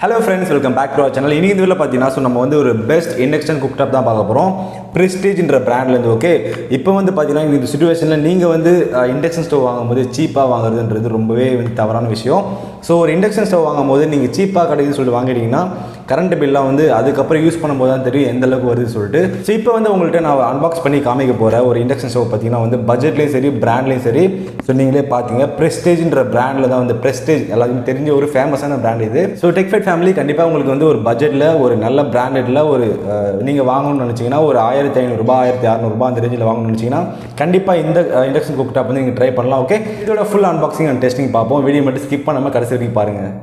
Hello friends, welcome back to our channel. In this video, நம்ம வந்து ஒரு best induction cooktop தான் பார்க்க போறோம். பிரஸ்டீஜ்ன்ற பிராண்ட்ல இருந்து. ஓகே, இப்போ வந்து பாத்தீங்கன்னா இந்த சிச்சுவேஷன்ல நீங்க வந்து இண்டக்ஷன் ஸ்டவ் வாங்கும்போது சீப்பா வாங்குறதுன்றது ரொம்பவே தவறான விஷயம். ஸோ ஒரு இண்டக்ஷன் ஸ்டவ் வாங்கும்போது நீங்க சீப்பா கிடைக்குதுன்னு சொல்லிட்டு வாங்கிட்டீங்கன்னா கரண்ட் பில்லாம் வந்து அதுக்கப்புறம் யூஸ் பண்ணும்போது தான் தெரியும் எந்த அளவுக்கு வருதுன்னு சொல்லிட்டு. ஸோ இப்போ வந்து உங்கள்கிட்ட நான் அன்பாக்ஸ் பண்ணி காமிக்க போகிறேன் ஒரு இண்டக்ஷன் ஸ்டவ் பார்த்தீங்கன்னா வந்து பட்ஜெட்லேயும் சரி பிராண்ட்லேயும் சரி. ஸோ நீங்களே பார்த்தீங்க பிரஸ்டீஜ்ன்ற பிராண்டில் தான் வந்து பிரஸ்டீஜ் எல்லாருக்குமே தெரிஞ்ச ஒரு ஃபேமஸான பிராண்ட் இது. ஸோ டெக்ஃபைட் ஃபேமிலி கண்டிப்பாக உங்களுக்கு வந்து ஒரு பட்ஜெட்டில் ஒரு நல்ல பிராண்டடில் ஒரு நீங்கள் வாங்கணும்னு நினச்சிங்கன்னா ஒரு 1500 1600 அந்த ரேஞ்சில் வாங்கணும்னு நினச்சிங்கன்னா கண்டிப்பாக இந்த இண்டக்ஷன் குக்டாப் வந்து நீங்கள் ட்ரை பண்ணலாம். ஓகே, இதோட ஃபுல் அன்பாக்சிங் அண்ட் டெஸ்டிங் பார்ப்போம். வீடியோ மட்டும் ஸ்கிப் பண்ணாமல் கடைசி வரைக்கும் பாருங்கள்.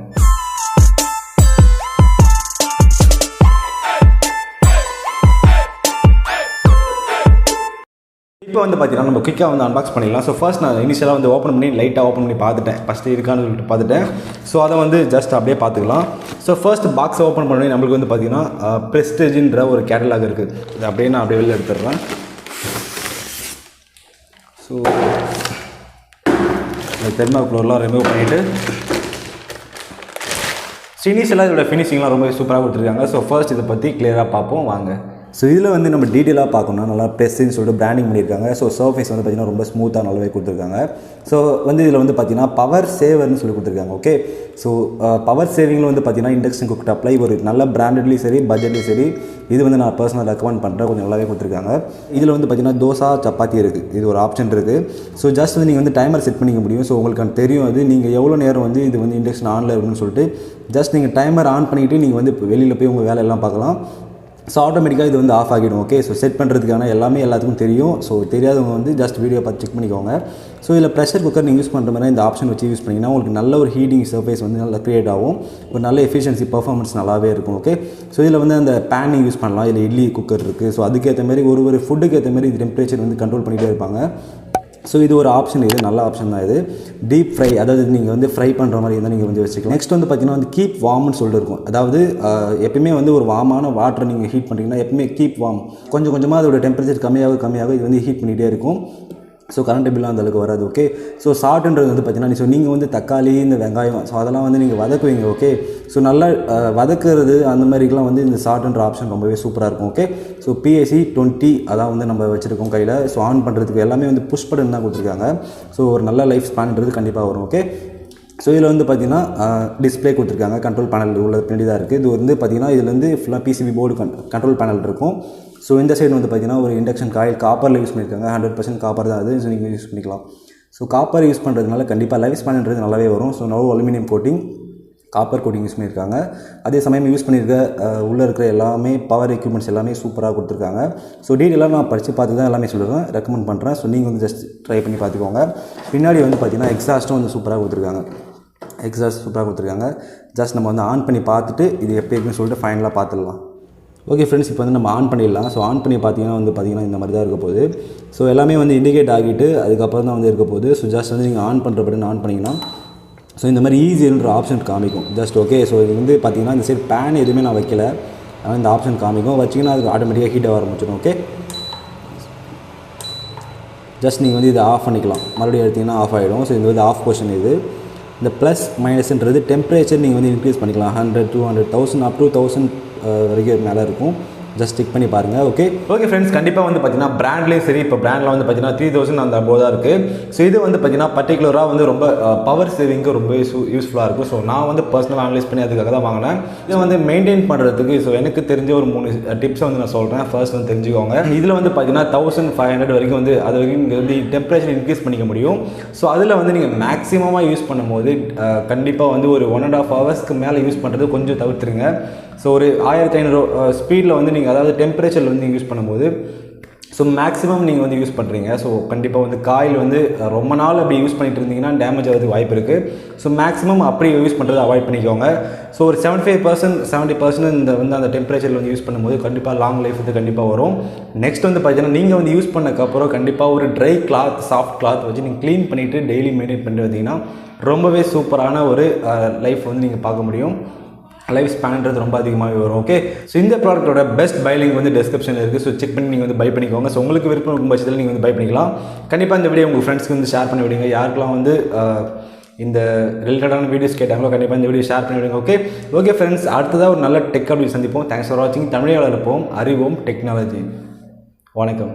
இப்போ வந்து பார்த்தீங்கன்னா நம்ம குயிக்காக வந்து அன்பாக்ஸ் பண்ணிடலாம். ஸோ ஃபர்ஸ்ட் நான் இனிஷியலாக வந்து ஓப்பன் பண்ணி லைட்டாக ஓப்பன் பண்ணி பார்த்துட்டேன். ஃபஸ்ட்டு இருக்கான்னு சொல்லிட்டு பார்த்துட்டேன். ஸோ அதை வந்து ஜஸ்ட் அப்படியே பார்த்துக்கலாம். ஸோ ஃபர்ஸ்ட் பாக்ஸை ஓப்பன் பண்ணி நம்மளுக்கு வந்து பார்த்தீங்கன்னா பிரஸ்டீஜ்ன்ற ஒரு கேட்டலாக் இருக்குது. இது அப்படியே நான் அப்படியே வெளில எடுத்துடுறேன். ஸோ இந்த தெர்மாக்ளோர்லாம் ரிமூவ் பண்ணிவிட்டு இனிஷியலாக இதோட ஃபினிஷிங்லாம் ரொம்ப சூப்பராக கொடுத்துருக்காங்க. ஸோ ஃபர்ஸ்ட் இதை பற்றி கிளியராக பார்ப்போம் வாங்க. ஸோ இதில் வந்து நம்ம டீட்டெயிலாக பார்க்கணும்னா நல்லா ப்ரெஸ்ஸுன்னு சொல்லிட்டு பிராண்டிங் பண்ணியிருக்காங்க. ஸோ சர்ஃபேஸ் வந்து பார்த்திங்கன்னா ரொம்ப ஸ்மூத்தாக நல்லாவே கொடுத்துருக்காங்க. ஸோ வந்து இதில் வந்து பார்த்திங்கன்னா பவர் சேவர்னு சொல்லி கொடுத்துருக்காங்க. ஓகே, ஸோ பவர் சேவிங்கில் வந்து பார்த்திங்கன்னா இண்டக்ஷன் குக்டாப்பில் ஒரு நல்ல பிராண்டட்லேயும் சரி பட்ஜெட்லேயும் சரி இது வந்து நான் பர்சனல் ரெக்கமெண்ட் பண்ணுறேன். கொஞ்சம் நல்லாவே கொடுத்துருக்காங்க. இதில் வந்து பார்த்திங்கன்னா தோசை சப்பாத்தி இருக்குது, இது ஒரு ஆப்ஷன் இருக்குது. ஸோ ஜஸ்ட் வந்து நீங்கள் வந்து டைமர் செட் பண்ணிக்க முடியும். ஸோ உங்களுக்கு தெரியும் அது நீங்கள் எவ்வளோ நேரம் வந்து இது வந்து இண்டக்ஷன் ஆனில் இருக்குன்னு சொல்லிட்டு ஜஸ்ட் நீங்கள் டைமர் ஆன் பண்ணிவிட்டு நீங்கள் வந்து வெளியில் போய் உங்கள் வேலையெல்லாம் பார்க்கலாம். ஸோ ஆட்டோமேட்டிக்காக இது வந்து ஆஃப் ஆகிடும். ஓகே, ஸோ செட் பண்ணுறதுக்கான எல்லாமே எல்லாத்துக்கும் தெரியும். ஸோ தெரியாதவங்க வந்து ஜஸ்ட் வீடியோ பார்த்து செக் பண்ணிக்கோங்க. ஸோ இதில் ப்ரெஷர் குக்கர் நீங்கள் யூஸ் பண்ணுற மாதிரி இந்த ஆப்ஷன் வச்சு யூஸ் பண்ணிங்கன்னா உங்களுக்கு நல்ல ஒரு ஹீட்டிங் சர்ஃபேஸ் வந்து நல்லா க்ரியேட் ஆகும். ஒரு நல்ல எஃபிஷியன்சி பர்ஃபார்மன்ஸ் நல்லாவே இருக்கும். ஓகே, ஸோ இதில் வந்து அந்த பேன் யூஸ் பண்ணலாம். இதில் இட்லி குக்கர் இருக்குது. ஸோ அதுக்கேற்ற மாதிரி ஒரு ஃபுட்டுக்கு ஏற்ற மாதிரி இது டெம்பரேச்சர் வந்து கண்ட்ரோல் பண்ணிகிட்டே இருப்பாங்க. ஸோ இது ஒரு ஆப்ஷன், இது நல்ல ஆப்ஷன் தான். இது டீப் ஃப்ரை, அதாவது நீங்கள் வந்து ஃப்ரை பண்ணுற மாதிரி இருந்தால் நீங்கள் வந்து வச்சுக்கலாம். நெக்ஸ்ட் வந்து பார்த்தீங்கன்னா வந்து கீப் வார்ம்னு சொல்லிட்டு இருக்கும். அதாவது எப்பயுமே வந்து ஒரு வார்மான வாட்டரை நீங்கள் ஹீட் பண்ணிட்டீங்கன்னா எப்பவுமே கீப் வார்ம், கொஞ்சம் கொஞ்சமாக அதோட டெம்பரேச்சர் கம்மியாக இது வந்து ஹீட் பண்ணிகிட்டே இருக்கும். ஸோ கரண்ட் பில்லாம் அந்தளவுக்கு வராது. ஓகே, ஸோ சால்ட்டுன்றது வந்து பார்த்தீங்கன்னா நீங்கள் வந்து தக்காளி இந்த வெங்காயம் ஸோ அதெல்லாம் வந்து நீங்கள் வதக்குவீங்க. ஓகே, ஸோ நல்லா வதக்குறது அந்த மாதிரிலாம் வந்து இந்த சால்ட்டுன்ற ஆப்ஷன் ரொம்பவே சூப்பராக இருக்கும். ஓகே, ஸோ PAC 20 அதான் வந்து நம்ம வச்சுருக்கோம் கையில். ஸோ ஆன் பண்ணுறதுக்கு எல்லாமே வந்து புஷ் பட்டன் தான் கொடுத்துருக்காங்க. ஸோ ஒரு நல்ல லைஃப் ஸ்பான்ன்றது கண்டிப்பாக வரும். ஓகே, ஸோ இதில் வந்து பார்த்திங்கன்னா டிஸ்பிளே கொடுத்துருக்காங்க. கண்ட்ரோல் பேனல் உள்ள பின்னாடி தான் இருக்குது. இது வந்து பார்த்திங்கன்னா இதில் வந்து ஃபுல்லாக PCB போர்டு கண்ட்ரோல் பேனல் இருக்கும். ஸோ இந்த சைடு வந்து பார்த்திங்கன்னா ஒரு இண்டக்ஷன் காயில் காப்பரில் யூஸ் பண்ணியிருக்காங்க. 100% காப்பர் தான் அது. ஸோ நீங்கள் யூஸ் பண்ணிக்கலாம். ஸோ காப்பர் யூஸ் பண்ணுறதுனால கண்டிப்பாக லைஃப் ஸ்பான்ன்றது நல்லாவே வரும். So no aluminium coating, copper coating use பண்ணியிருக்காங்க. அதே சமயம் யூஸ் பண்ணியிருக்க உள்ளே இருக்கிற எல்லாமே பவர் எக்யூப்மெண்ட்ஸ் எல்லாமே சூப்பராக கொடுத்துருக்காங்க. ஸோ டீட்டெயிலாக நான் படித்து பார்த்து தான் எல்லாமே சொல்லுறேன், ரெக்கமெண்ட் பண்ணுறேன். ஸோ நீங்கள் வந்து ஜஸ்ட் ட்ரை பண்ணி பார்த்துக்கோங்க. பின்னாடி வந்து பார்த்திங்கன்னா எக்ஸாஸ்ட்டும் வந்து சூப்பராக கொடுத்துருக்காங்க. எக்ஸாஸ்ட் சூப்பராக கொடுத்துருக்காங்க. ஜஸ்ட் நம்ம வந்து ஆன் பண்ணி பார்த்துட்டு இது எப்படி இருக்குன்னு சொல்லிட்டு ஃபைனலாக பார்த்துடலாம். ஓகே ஃப்ரெண்ட்ஸ், இப்போ வந்து நம்ம ஆன் பண்ணிடலாம். ஸோ ஆன் பண்ணி பார்த்தீங்கன்னா இந்த மாதிரி தான் இருக்க போகுது. ஸோ எல்லாமே வந்து இண்டிகேட் ஆகிட்டு அதுக்கப்புறம் தான் வந்து இருக்க போகுது. ஸோ ஜஸ்ட் வந்து நீங்கள் ஆன் பண்ணுற பட்டன் ஆன் பண்ணிங்கன்னா ஸோ இந்த மாதிரி ஈஸின்ற ஆப்ஷன் காமிக்கும் ஜஸ்ட். ஓகே, ஸோ இது வந்து பார்த்திங்கன்னா இந்த சைடு பேன் எதுவுமே நான் வைக்கல, ஆனால் இந்த ஆப்ஷன் காமிக்கும். வச்சிங்கன்னா அதுக்கு ஆட்டோமேட்டிக்காக ஹீட் ஆக ஆரம்பிச்சிடும். ஓகே, ஜஸ்ட் நீங்கள் வந்து இதை ஆஃப் பண்ணிக்கலாம். மறுபடியும் எடுத்திங்கன்னா ஆஃப் ஆகிடும். ஸோ இது வந்து ஆஃப் பொசிஷன். இது இந்த ப்ளஸ் மைனஸ்ன்றது டெம்பரேச்சர் நீங்கள் வந்து இன்க்ரீஸ் பண்ணிக்கலாம். 100 200 1000 அப் டு 1000 வரைக்கும் மேலே இருக்கும். ஜஸ்ட் டிக் பண்ணி பாருங்கள். ஓகே ஃப்ரெண்ட்ஸ், கண்டிப்பாக வந்து பார்த்தீங்கன்னா பிராண்ட்லேயும் சரி இப்போ பிராண்டில் வந்து பார்த்தீங்கன்னா 3000 அந்த அபோவ் தான் இருக்குது. ஸோ இது வந்து பார்த்தீங்கன்னா பர்டிகுலராக வந்து ரொம்ப பவர் சேவிங்க்கு ரொம்ப யூஸ்ஃபுல்லாக இருக்கும். ஸோ நான் வந்து பர்சனலாக அனலைஸ் பண்ணி அதுக்காக தான் வாங்கினேன். இதை வந்து மெயின்டைன் பண்ணுறதுக்கு ஸோ எனக்கு தெரிஞ்ச ஒரு 3 டிப்ஸை வந்து நான் சொல்கிறேன். ஃபர்ஸ்ட் வந்து தெரிஞ்சுக்கோங்க. இதில் வந்து பார்த்தீங்கன்னா 1500 வரைக்கும் வந்து அது வரைக்கும் நீங்கள் வந்து டெம்பரேச்சர் இன்க்ரீஸ் பண்ணிக்க முடியும். ஸோ அதில் வந்து நீங்கள் மேக்ஸிமமாக யூஸ் பண்ணும்போது கண்டிப்பாக வந்து ஒரு 1.5 ஹவர்ஸ்க்கு மேலே யூஸ் பண்ணுறது கொஞ்சம் தவிர்த்துருங்க. ஸோ ஒரு 1500 ஸ்பீடில் வந்து நீங்கள் அதாவது டெம்பரேச்சரில் வந்து நீங்கள் யூஸ் பண்ணும்போது ஸோ மேக்ஸிமம் நீங்கள் வந்து யூஸ் பண்ணுறீங்க. ஸோ கண்டிப்பாக வந்து காயில் வந்து ரொம்ப நாள் அப்படி யூஸ் பண்ணிட்டு இருந்தீங்கன்னா டேமேஜ் ஆகிறதுக்கு வாய்ப்பு இருக்குது. ஸோ மேக்ஸிமம் அப்படி யூஸ் பண்ணுறது அவாய்ட் பண்ணிக்கோங்க. ஸோ ஒரு 75% 70% இந்த வந்து அந்த டெம்பரேச்சரில் வந்து யூஸ் பண்ணும்போது கண்டிப்பாக லாங் லைஃப் வந்து கண்டிப்பாக வரும். நெக்ஸ்ட் வந்து பார்த்தீங்கன்னா நீங்கள் வந்து யூஸ் பண்ணக்கப்புறம் கண்டிப்பாக ஒரு ட்ரை கிளாத் சாஃப்ட் கிளாத் வச்சு நீங்கள் க்ளீன் பண்ணிவிட்டு டெய்லி மெயின்டைன் பண்ணிட்டு வந்தீங்கன்னா ரொம்பவே சூப்பரான ஒரு லைஃப் வந்து நீங்கள் பார்க்க முடியும். லைஃப் ஸ்பேன்ன்றது ரொம்ப அதிகமாகவே வரும். ஓகே, ஸோ இந்த ப்ராடக்ட்டோட பெஸ்ட் பை லிங்க் வந்து டிஸ்கிரிப்ஷனில் இருக்குது. ஸோ செக் பண்ணி நீங்கள் வந்து பை பண்ணிக்கோங்க. ஸோ உங்களுக்கு விருப்பம் இருக்கும் பட்சத்தில் நீங்கள் வந்து பை பண்ணிக்கலாம். கண்டிப்பாக இந்த வீடியோ உங்கள் ஃப்ரெண்ட்ஸ்க்கு வந்து ஷேர் பண்ணி விடுங்க. யாருக்கெல்லாம் வந்து இந்த ரிலேட்டடான வீடியோஸ் கேட்டாங்களோ கண்டிப்பாக இந்த வீடியோ ஷேர் பண்ணிவிடுங்க. ஓகே ஃப்ரெண்ட்ஸ், அடுத்ததாக ஒரு நல்ல டெக் அப்படி சந்திப்போம். தேங்க்ஸ் ஃபார் வாட்சிங். தமிழை வளர்ப்போம், அறிவோம் டெக்னாலஜி. வணக்கம்.